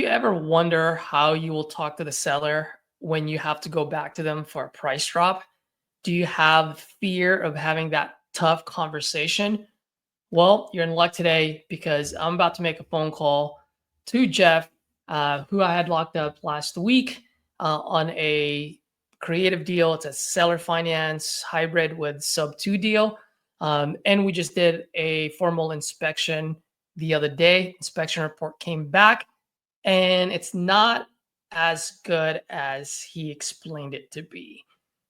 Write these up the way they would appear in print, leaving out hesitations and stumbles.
Do you ever wonder how you will talk to the seller when you have to go back to them for a price drop? Do you have fear of having that tough conversation? Well, you're in luck today because I'm about to make a phone call to Jeff, who I had locked up last week on a creative deal. It's a seller finance hybrid with sub two deal. And we just did a formal inspection the other day. Inspection report came back and it's not as good as he explained it to be.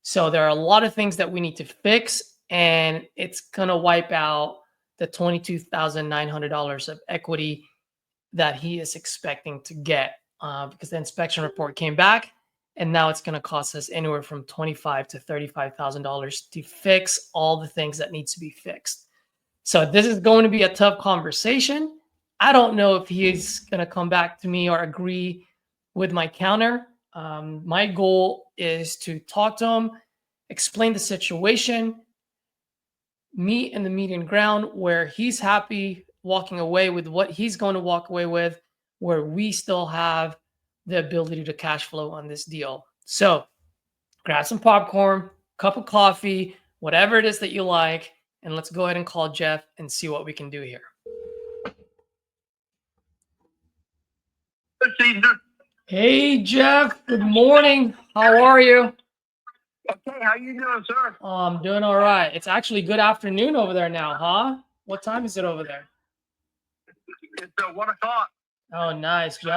So there are a lot of things that we need to fix, and it's gonna wipe out the $22,900 of equity that he is expecting to get because the inspection report came back, and now it's going to cost us anywhere from $25,000 to $35,000 to fix all the things that needs to be fixed. So this is going to be a tough conversation. I don't know if he's going to come back to me or agree with my counter. My goal is to talk to him, explain the situation, meet in the median ground where he's happy walking away with what he's going to walk away with, where we still have the ability to cash flow on this deal. So grab some popcorn, cup of coffee, whatever it is that you like, and let's go ahead and call Jeff and see what we can do here. Caesar. Hey, Jeff. Good morning. How are you? Okay, how you doing, sir? I'm doing all right. It's actually good afternoon over there now, huh? What time is it over there? It's 1 o'clock. Oh, nice. Do you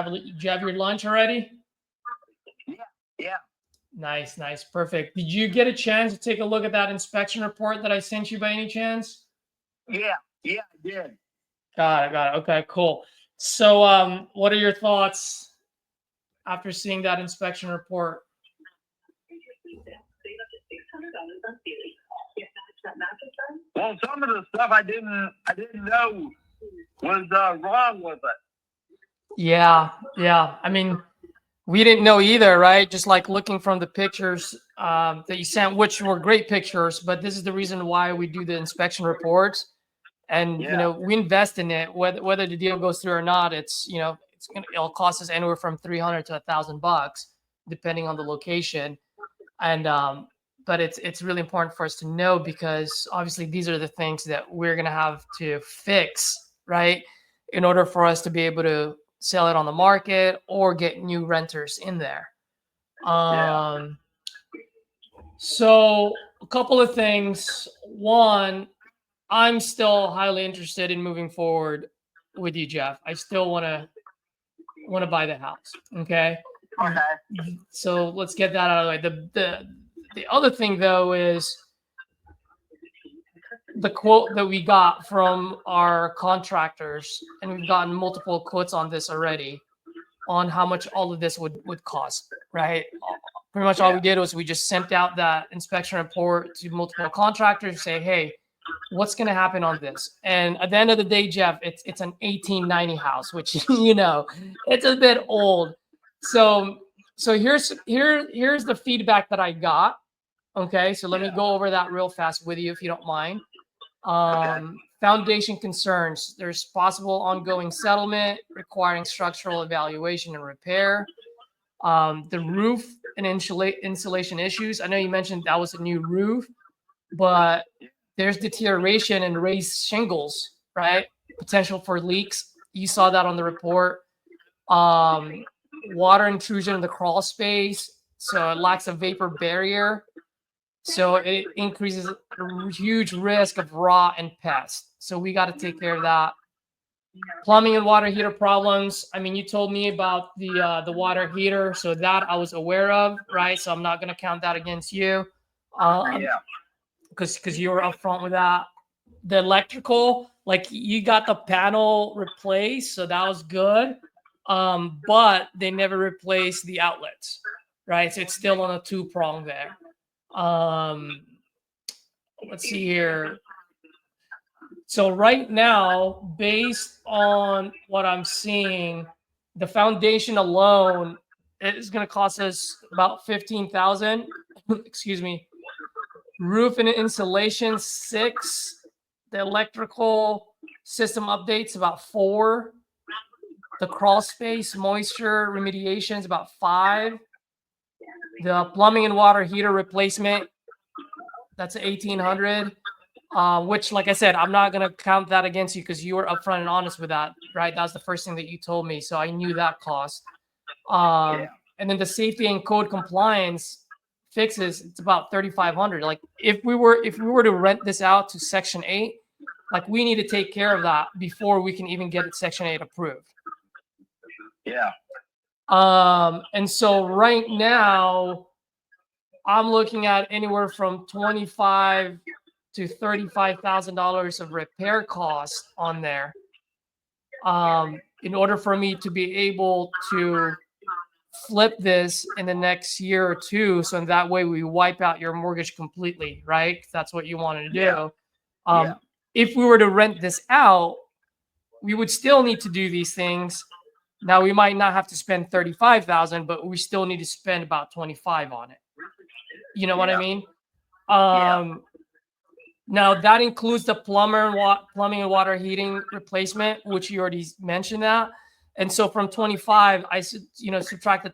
have your lunch already? Yeah. Nice. Perfect. Did you get a chance to take a look at that inspection report that I sent you by any chance? Yeah, I did. Got it. Okay, cool. So what are your thoughts after seeing that inspection report? Well, some of the stuff I didn't know was wrong with it. Yeah. I mean, we didn't know either, right? Just like looking from the pictures that you sent, which were great pictures, but this is the reason why we do the inspection reports. And we invest in it, whether the deal goes through or not. It'll cost us anywhere from $300 to $1,000 depending on the location. And but it's really important for us to know, because obviously these are the things that we're gonna have to fix, right, in order for us to be able to sell it on the market or get new renters in there. So a couple of things. One, I'm still highly interested in moving forward with you, Jeff. I still want to buy the house. Okay. So let's get that out of the way. The other thing though is the quote that we got from our contractors, and we've gotten multiple quotes on this already, on how much all of this would cost, right? Pretty much all we did was we just sent out that inspection report to multiple contractors, say, hey, what's going to happen on this? And at the end of the day, Jeff, it's an 1890 house, which it's a bit old. So here's the feedback that I got. Okay, so let me go over that real fast with you, if you don't mind. Foundation concerns. There's possible ongoing settlement requiring structural evaluation and repair. The roof and insulation issues. I know you mentioned that was a new roof, but there's deterioration and raised shingles, right? Potential for leaks. You saw that on the report. Water intrusion in the crawl space. So it lacks a vapor barrier. So it increases a huge risk of rot and pests. So we got to take care of that. Plumbing and water heater problems. I mean, you told me about the water heater, so that I was aware of, right? So I'm not going to count that against you. Because you were upfront with that. The electrical, like you got the panel replaced, so that was good. But they never replaced the outlets, right? So it's still on a two-prong there. Let's see here. So right now, based on what I'm seeing, the foundation alone is going to cost us about $15,000. Excuse me. Roof and insulation, $6,000. The electrical system updates about $4,000. The crawl space moisture remediation is about 5. The plumbing and water heater replacement, that's 1,800. Which, like I said, I'm not gonna count that against you because you were upfront and honest with that, right? That's the first thing that you told me, so I knew that cost. And then the safety and code compliance fixes, it's about 3,500. Like if we were to rent this out to Section 8, like we need to take care of that before we can even get it Section 8 approved. Yeah. And so right now, I'm looking at anywhere from $25,000 to $35,000 of repair costs on there. In order for me to be able to flip this in the next year or two, so that way we wipe out your mortgage completely, right? That's what you wanted to do. Yeah. If we were to rent this out, we would still need to do these things. Now we might not have to spend 35,000, but we still need to spend about 25 on it. You know what I mean? Now that includes the plumbing and water heating replacement, which you already mentioned that. And so from 25, I subtract the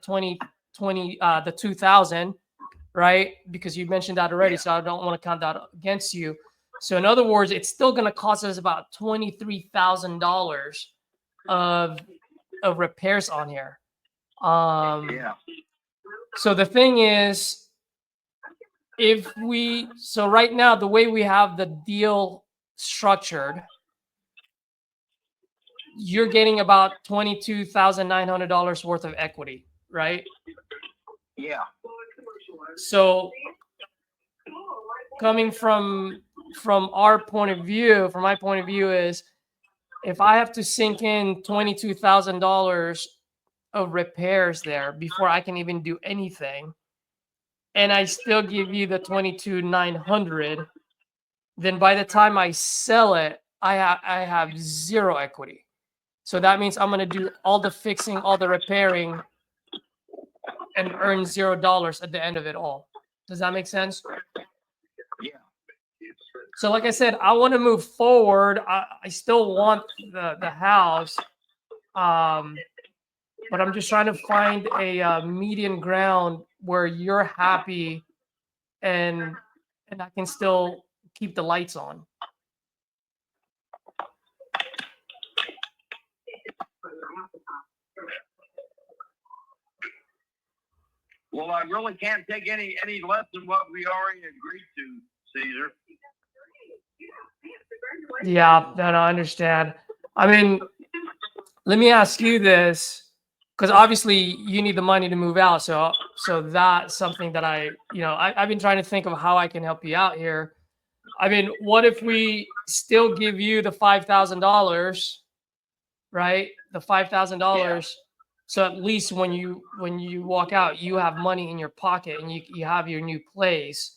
2,000, right? Because you mentioned that already, so I don't want to count that against you. So in other words, it's still going to cost us about $23,000 of repairs on here. So the thing is, so right now, the way we have the deal structured, you're getting about $22,900 worth of equity, right? Yeah. So coming from our point of view, from my point of view, is if I have to sink in $22,000 of repairs there before I can even do anything, and I still give you the 22,900, then by the time I sell it, I have zero equity. So that means I'm going to do all the fixing, all the repairing, and earn $0 at the end of it all. Does that make sense? Yeah. So like I said, I want to move forward. I still want the house, but I'm just trying to find a median ground where you're happy and I can still keep the lights on. Well, I really can't take any less than what we already agreed to, Caesar. Yeah, no, I understand. I mean, let me ask you this, because obviously you need the money to move out. So that's something that I've been trying to think of how I can help you out here. I mean, what if we still give you the $5,000, right? The $5,000. So at least when you walk out, you have money in your pocket and you have your new place.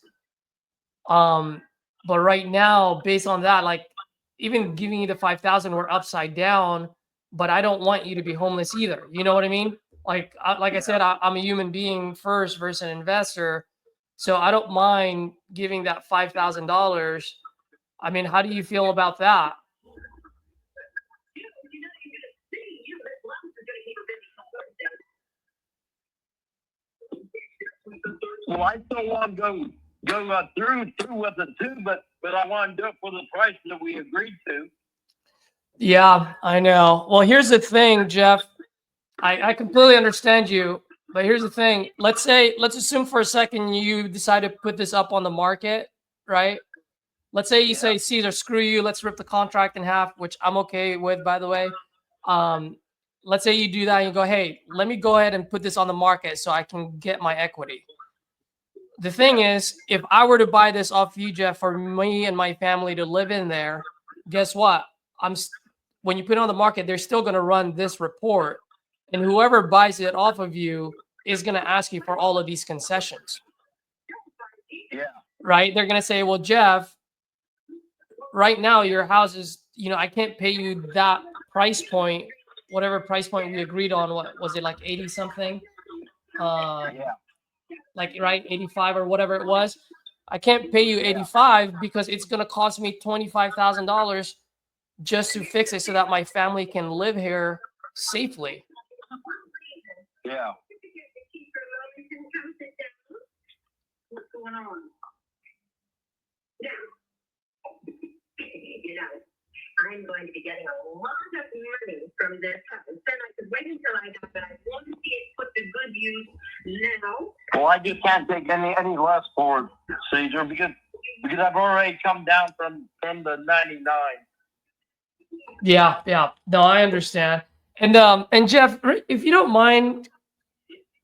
But right now, based on that, like even giving you the 5,000, we're upside down. But I don't want you to be homeless either. You know what I mean? Like I said, I'm a human being first versus an investor, so I don't mind giving that $5,000. I mean, how do you feel about that? Well, I still want to go through with it too, but I want to do it for the price that we agreed to. Yeah, I know. Well, here's the thing, Jeff. I completely understand you, but here's the thing. Let's assume for a second you decide to put this up on the market, right? Let's say you say, Caesar, screw you. Let's rip the contract in half, which I'm okay with, by the way. Let's say you do that and you go, hey, let me go ahead and put this on the market so I can get my equity. The thing is, if I were to buy this off you, Jeff, for me and my family to live in there, guess what? When you put it on the market, they're still going to run this report. And whoever buys it off of you is going to ask you for all of these concessions. Yeah. Right? They're going to say, well, Jeff, right now your house is, I can't pay you that price point, whatever price point we agreed on. What was it, like 80 something? Like, right, 85 or whatever it was. I can't pay you 85 because it's going to cost me $25,000 just to fix it so that my family can live here safely. Yeah. What's going on? Now, you know, I'm going to be getting a lot of money from this house. Then I could wait until I got that. I want to see it put to good use now. Well, I just can't take any less for it, Caesar, because I've already come down from the 99. Yeah. No, I understand. And Jeff, if you don't mind,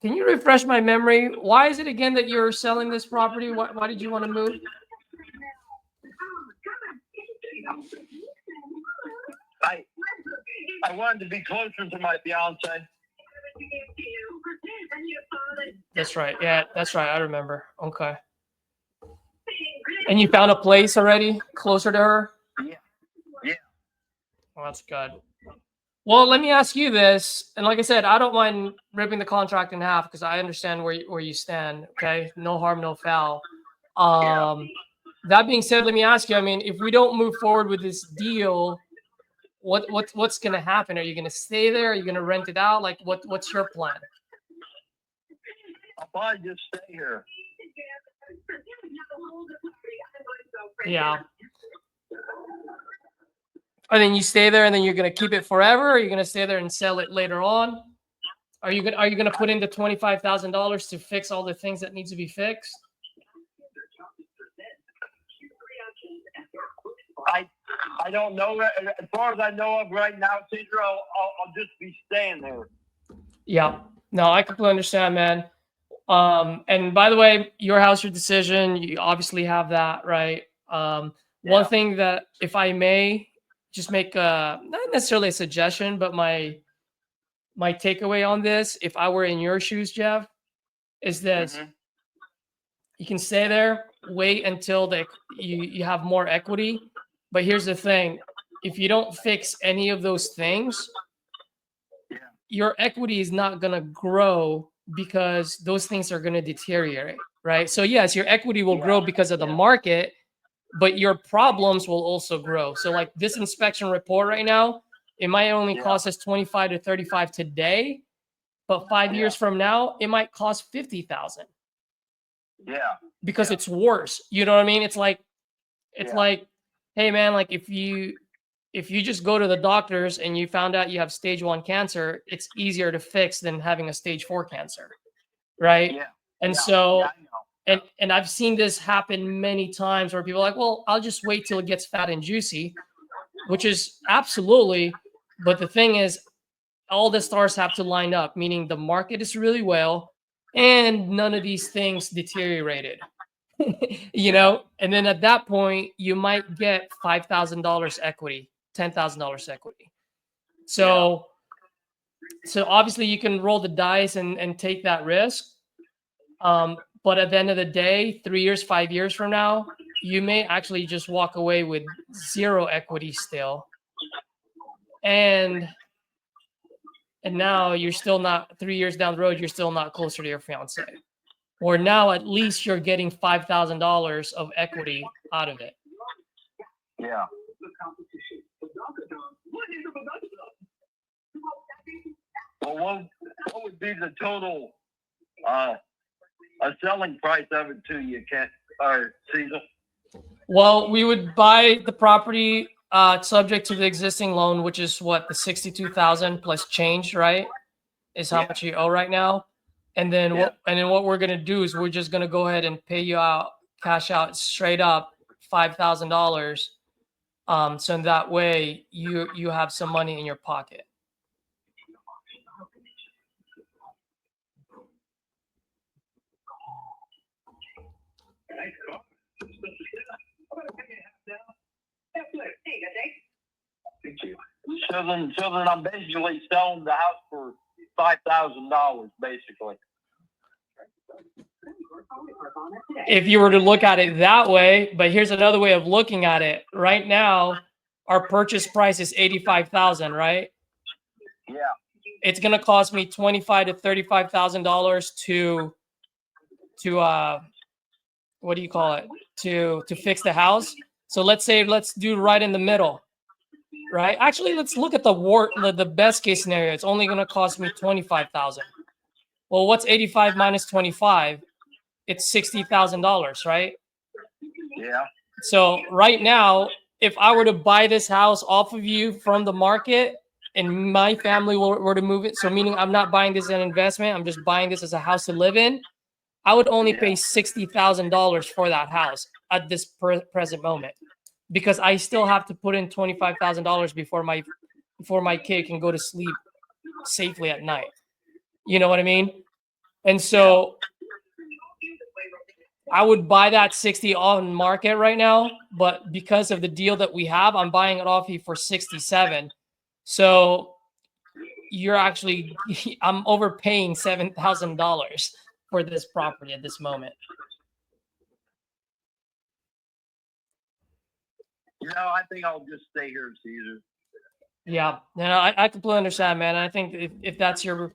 can you refresh my memory? Why is it again that you're selling this property? Why did you want to move? I wanted to be closer to my fiance. That's right. Yeah, that's right. I remember. Okay. And you found a place already closer to her? Yeah. Well, that's good. Well, let me ask you this. And like I said, I don't mind ripping the contract in half because I understand where you stand. Okay. No harm, no foul. That being said, let me ask you, I mean, if we don't move forward with this deal, what's going to happen? Are you going to stay there? Are you going to rent it out? Like what's your plan? I'll probably just stay here. Yeah. And then you stay there and then you're going to keep it forever? Or are you going to stay there and sell it later on? Are you going to put in the $25,000 to fix all the things that need to be fixed? I don't know. As far as I know of right now, Caesar, I'll just be staying there. Yeah. No, I completely understand, man. And by the way, your house, your decision. You obviously have that, right? One thing that, if I may, just make not necessarily a suggestion, but my takeaway on this, if I were in your shoes, Jeff, is this: you can stay there, wait until you have more equity. But here's the thing: if you don't fix any of those things, your equity is not going to grow because those things are going to deteriorate, right? So yes, your equity will grow because of the market, but your problems will also grow. So like this inspection report right now, it might only cost us 25 to 35 today, but 5 years from now, it might cost 50,000. Yeah. Because it's worse. You know what I mean? It's like, hey man, like if you just go to the doctors and you found out you have stage 1 cancer, it's easier to fix than having a stage 4 cancer. Right. Yeah. And so, and I've seen this happen many times where people are like, well, I'll just wait till it gets fat and juicy, which is absolutely. But the thing is, all the stars have to line up, meaning the market is really well and none of these things deteriorated. You know, and then at that point, you might get $5,000 equity, $10,000 equity. So obviously you can roll the dice and take that risk. But at the end of the day, 3 years, 5 years from now, you may actually just walk away with zero equity still. And now you're still not, 3 years down the road, you're still not closer to your fiance. Or now at least you're getting $5,000 of equity out of it. Yeah. Well, what would be the total a selling price of it to you, Caesar? Well, we would buy the property subject to the existing loan, which is what, the $62,000 plus change, right? Is how much you owe right now. And then what we're gonna do is we're just gonna go ahead and pay you out, cash out straight up $5,000. So in that way you have some money in your pocket. So then I'm basically selling the house for $5,000, basically. If you were to look at it that way, but here's another way of looking at it. Right now, our purchase price is $85,000, right? Yeah. It's gonna cost me $25,000 to $35,000 to what do you call it? To fix the house. So let's do right in the middle. right? Actually, let's look at the best case scenario. It's only going to cost me 25,000. Well, what's 85 minus 25? It's $60,000, right? Yeah. So right now, if I were to buy this house off of you from the market and my family were to move it, so meaning I'm not buying this as an investment, I'm just buying this as a house to live in, I would only pay $60,000 for that house at this present moment, because I still have to put in $25,000 before my kid can go to sleep safely at night. You know what I mean? And so I would buy that 60 on market right now, but because of the deal that we have, I'm buying it off you for 67. So you're actually, I'm overpaying $7,000 for this property at this moment. I think I'll just stay here, Caesar. Yeah, no, I completely understand, man. I think if that's your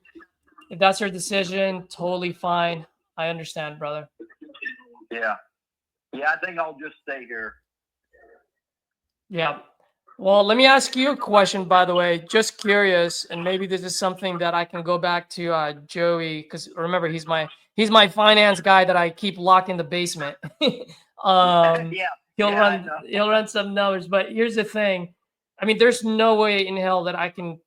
decision, totally fine. I understand, brother. Yeah. Yeah, I think I'll just stay here. Yeah. Well, let me ask you a question, by the way. Just curious, and maybe this is something that I can go back to Joey, because remember he's my finance guy that I keep locked in the basement. Yeah. He'll run some numbers, but here's the thing. I mean, there's no way in hell that I can,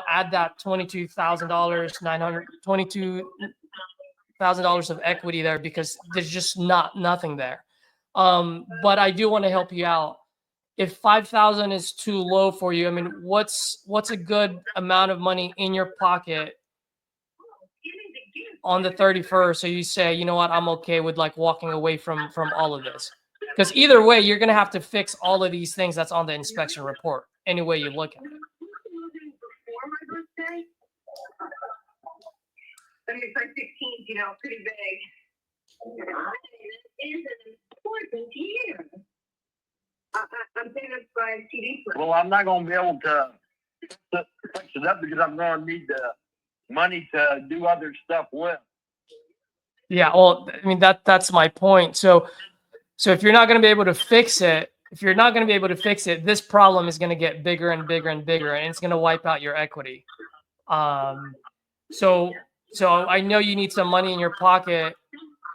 add that $22,000 of equity there, because there's just nothing there. But I do want to help you out. If 5,000 is too low for you, I mean, what's a good amount of money in your pocket on the 31st? So you say, you know what, I'm okay with like walking away from all of this, because either way, you're gonna have to fix all of these things that's on the inspection report. Any way you look at it. I mean, it's like 16, pretty big. It is an important year. I'm saying that's by TV. Well, I'm not going to be able to fix it up because I'm going to need the money to do other stuff with. Yeah, well, I mean that's my point. So if you're not going to be able to fix it, this problem is going to get bigger and bigger and bigger, and it's going to wipe out your equity. So I know you need some money in your pocket,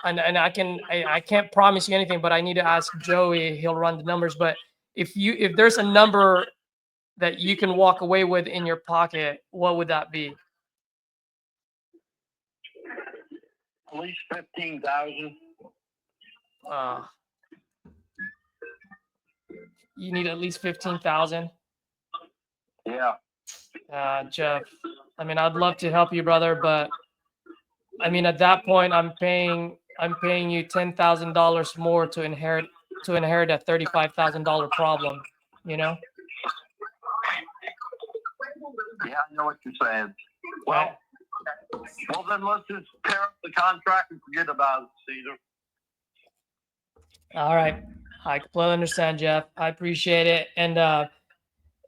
and I can't promise you anything, but I need to ask Joey. He'll run the numbers. But if there's a number that you can walk away with in your pocket, what would that be? At least 15,000. You need at least 15,000. Yeah. Jeff, I mean, I'd love to help you, brother, but I mean, at that point, I'm paying you $10,000 more to inherit a $35,000 problem. Yeah, I know what you're saying. Well, then let's just tear up the contract and forget about it, Caesar. All right. I completely understand, Jeff. I appreciate it. And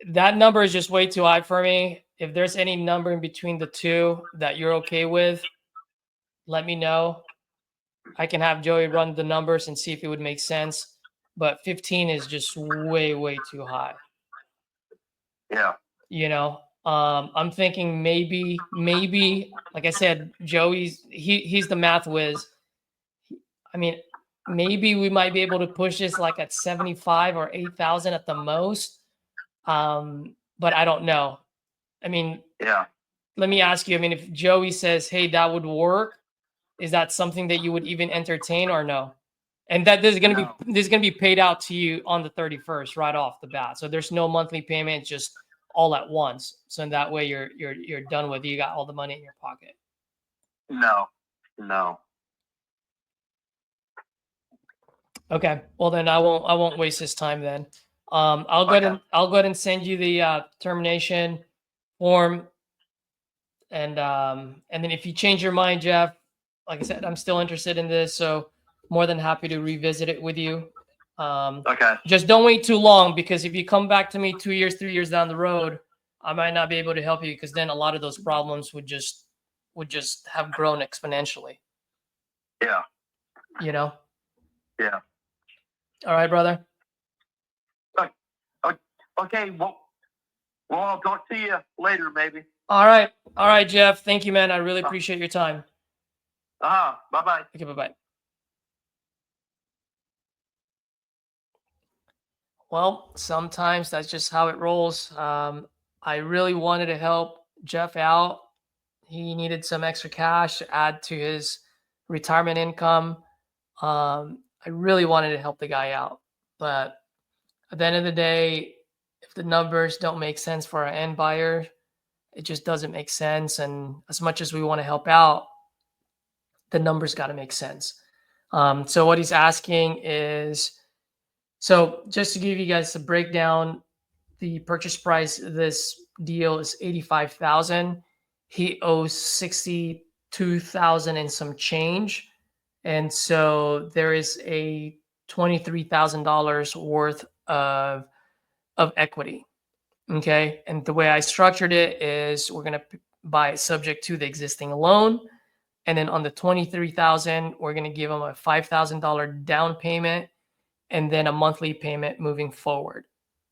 that number is just way too high for me. If there's any number in between the two that you're okay with, let me know. I can have Joey run the numbers and see if it would make sense. But 15 is just way, way too high. Yeah. I'm thinking maybe, like I said, Joey's he's the math whiz. I mean, maybe we might be able to push this like at 75 or 8,000 at the most. But I don't know. I mean, yeah. Let me ask you. I mean, if Joey says, "Hey, that would work," is that something that you would even entertain or no? And that this is going to be paid out to you on the 31st right off the bat. So there's no monthly payment, just all at once. So in that way, you're done with it. You got all the money in your pocket. No. Okay. Well, then I won't waste his time then. I'll go ahead and send you the termination form. And then if you change your mind, Jeff, like I said, I'm still interested in this, so more than happy to revisit it with you. Okay. Just don't wait too long, because if you come back to me 2 years, 3 years down the road, I might not be able to help you, because then a lot of those problems would just have grown exponentially. Yeah. Yeah. All right, brother. Okay, well, I'll talk to you later, maybe. All right, Jeff. Thank you, man. I really appreciate your time. Bye-bye. Okay, bye-bye. Well, sometimes that's just how it rolls. I really wanted to help Jeff out. He needed some extra cash to add to his retirement income. I really wanted to help the guy out, but at the end of the day, if the numbers don't make sense for our end buyer, it just doesn't make sense. And as much as we want to help out, the numbers got to make sense. So what he's asking is, so just to give you guys a breakdown, the purchase price of this deal is 85,000. He owes 62,000 and some change. And so there is a $23,000 worth of equity. Okay. And the way I structured it is we're going to buy it subject to the existing loan. And then on the 23,000, we're going to give them a $5,000 down payment and then a monthly payment moving forward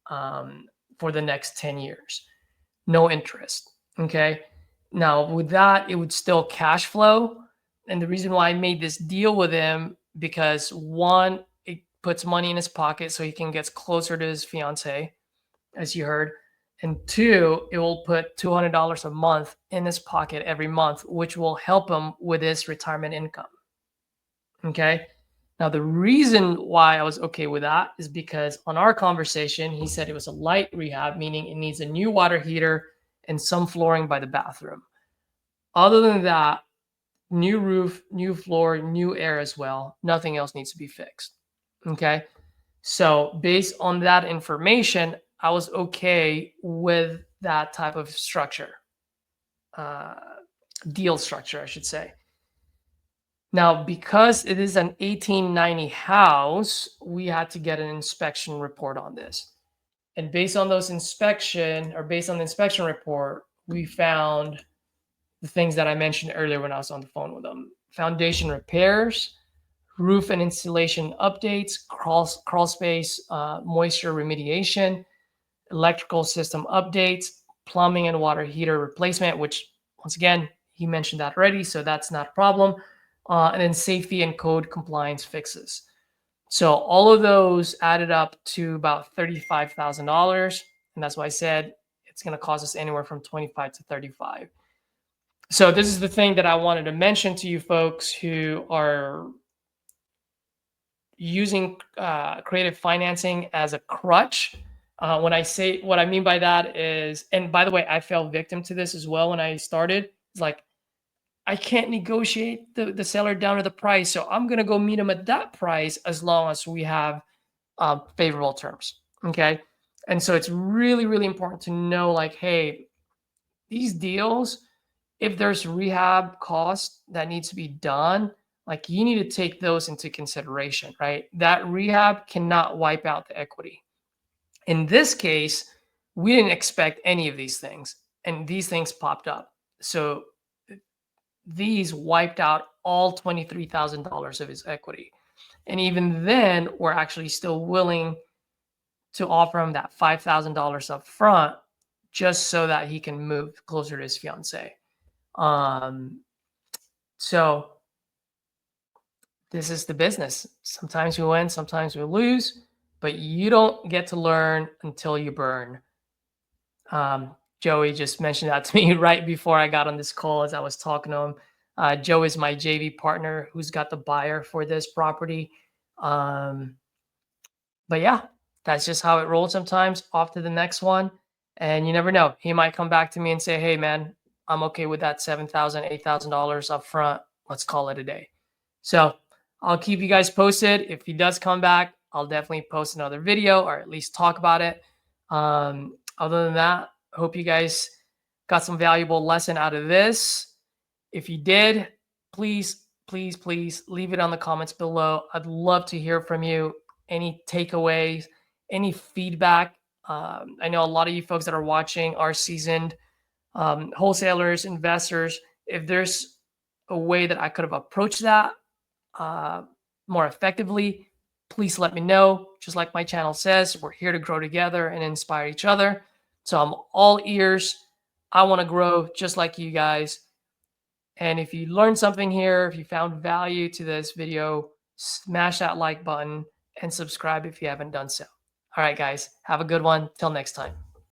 for the next 10 years. No interest. Okay. Now with that, it would still cash flow. And the reason why I made this deal with him, because one, it puts money in his pocket so he can get closer to his fiance, as you heard. And two, it will put $200 a month in his pocket every month, which will help him with his retirement income. Okay. Now, the reason why I was okay with that is because on our conversation, he said it was a light rehab, meaning it needs a new water heater and some flooring by the bathroom. Other than that, new roof, new floor, new air as well. Nothing else needs to be fixed. Okay. So based on that information, I was okay with that type of structure, deal structure, I should say. Now, because it is an 1890 house, we had to get an inspection report on this. And based on the inspection report, we found the things that I mentioned earlier when I was on the phone with them. Foundation repairs, roof and insulation updates, crawl space, moisture remediation, electrical system updates, plumbing and water heater replacement, which once again, he mentioned that already, so that's not a problem. And then safety and code compliance fixes. So all of those added up to about $35,000. And that's why I said it's going to cost us anywhere from 25 to 35. So this is the thing that I wanted to mention to you folks who are using creative financing as a crutch. When I say what I mean by that is, and by the way, I fell victim to this as well when I started. It's like, I can't negotiate the seller down to the price. So I'm going to go meet them at that price as long as we have favorable terms. Okay. And so it's really, really important to know like, hey, these deals, if there's rehab costs that needs to be done, like you need to take those into consideration, right? That rehab cannot wipe out the equity. In this case, we didn't expect any of these things, and these things popped up. So these wiped out all $23,000 of his equity. And even then, we're actually still willing to offer him that $5,000 up front just so that he can move closer to his fiance. So this is the business. Sometimes we win, sometimes we lose, but you don't get to learn until you burn. Joey just mentioned that to me right before I got on this call as I was talking to him. Joe is my JV partner who's got the buyer for this property. But yeah, that's just how it rolls sometimes. Off to the next one. And you never know. He might come back to me and say, hey, man, I'm okay with that $7,000, $8,000 up front. Let's call it a day. So I'll keep you guys posted. If he does come back, I'll definitely post another video or at least talk about it. Other than that, I hope you guys got some valuable lesson out of this. If you did, please, please, please leave it on the comments below. I'd love to hear from you. Any takeaways, any feedback. I know a lot of you folks that are watching are seasoned wholesalers, investors. If there's a way that I could have approached that more effectively, please let me know. Just like my channel says, we're here to grow together and inspire each other. So I'm all ears. I want to grow just like you guys. And if you learned something here, if you found value to this video, smash that like button and subscribe if you haven't done so. All right, guys, have a good one. Till next time.